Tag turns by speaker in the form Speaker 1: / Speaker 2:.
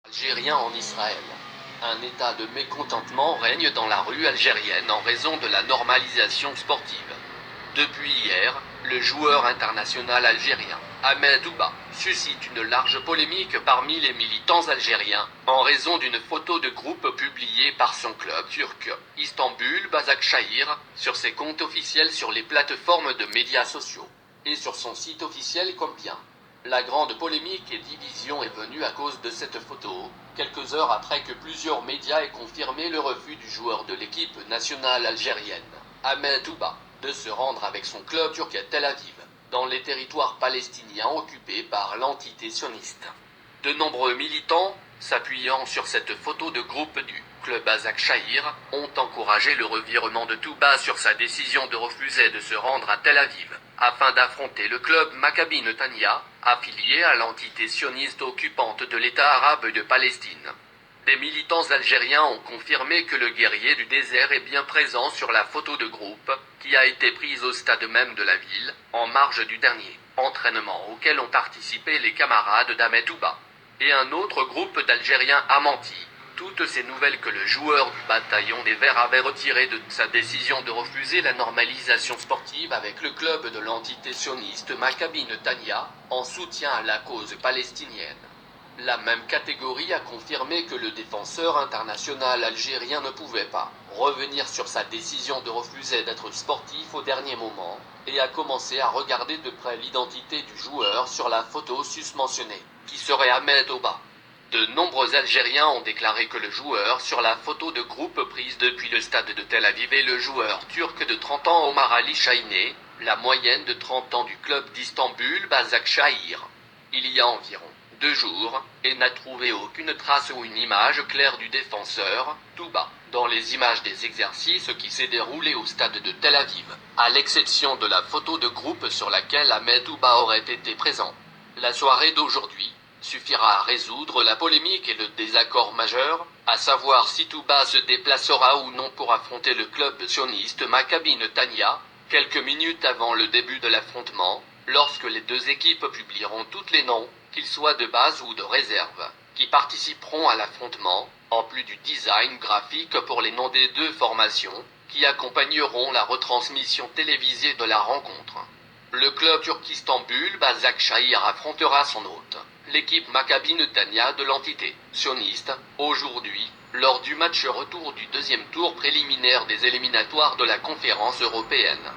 Speaker 1: Algérien en Israël. Un état de mécontentement règne dans la rue algérienne en raison de la normalisation sportive. Depuis hier, le joueur international algérien, Ahmed Touba, suscite une large polémique parmi les militants algériens, en raison d'une photo de groupe publiée par son club turc, Istanbul Başakşehir, sur ses comptes officiels sur les plateformes de médias sociaux, et sur son site officiel Combien. La grande polémique et division est venue à cause de cette photo, quelques heures après que plusieurs médias aient confirmé le refus du joueur de l'équipe nationale algérienne, Ahmed Touba, de se rendre avec son club turc à Tel Aviv, dans les territoires palestiniens occupés par l'entité sioniste. De nombreux militants, s'appuyant sur cette photo de groupe du club Başakşehir, ont encouragé le revirement de Touba sur sa décision de refuser de se rendre à Tel Aviv, afin d'affronter le club Maccabi Netanya, affilié à l'entité sioniste occupante de l'État arabe de Palestine. Des militants algériens ont confirmé que le guerrier du désert est bien présent sur la photo de groupe, qui a été prise au stade même de la ville, en marge du dernier entraînement auquel ont participé les camarades d'Ahmed Touba. Et un autre groupe d'Algériens a menti. Toutes ces nouvelles que le joueur du bataillon des Verts avait retiré de sa décision de refuser la normalisation sportive avec le club de l'entité sioniste Maccabi Netanya, en soutien à la cause palestinienne. La même catégorie a confirmé que le défenseur international algérien ne pouvait pas revenir sur sa décision de refuser d'être sportif au dernier moment, et a commencé à regarder de près l'identité du joueur sur la photo susmentionnée, qui serait Ahmed Touba. De nombreux Algériens ont déclaré que le joueur sur la photo de groupe prise depuis le stade de Tel Aviv est le joueur turc de 30 ans Omar Ali Şahine, la moyenne de 30 ans du club d'Istanbul Başakşehir. Il y a environ 2 jours, et n'a trouvé aucune trace ou une image claire du défenseur, Touba, dans les images des exercices qui s'est déroulé au stade de Tel Aviv, à l'exception de la photo de groupe sur laquelle Ahmed Touba aurait été présent. La soirée d'aujourd'hui suffira à résoudre la polémique et le désaccord majeur, à savoir si Touba se déplacera ou non pour affronter le club sioniste Maccabi Netanya, quelques minutes avant le début de l'affrontement, lorsque les deux équipes publieront tous les noms, qu'ils soient de base ou de réserve, qui participeront à l'affrontement, en plus du design graphique pour les noms des deux formations, qui accompagneront la retransmission télévisée de la rencontre. Le club turc Istanbul Başakşehir affrontera son hôte, l'équipe Maccabi Netanya de l'entité sioniste, aujourd'hui, lors du match retour du deuxième tour préliminaire des éliminatoires de la conférence européenne.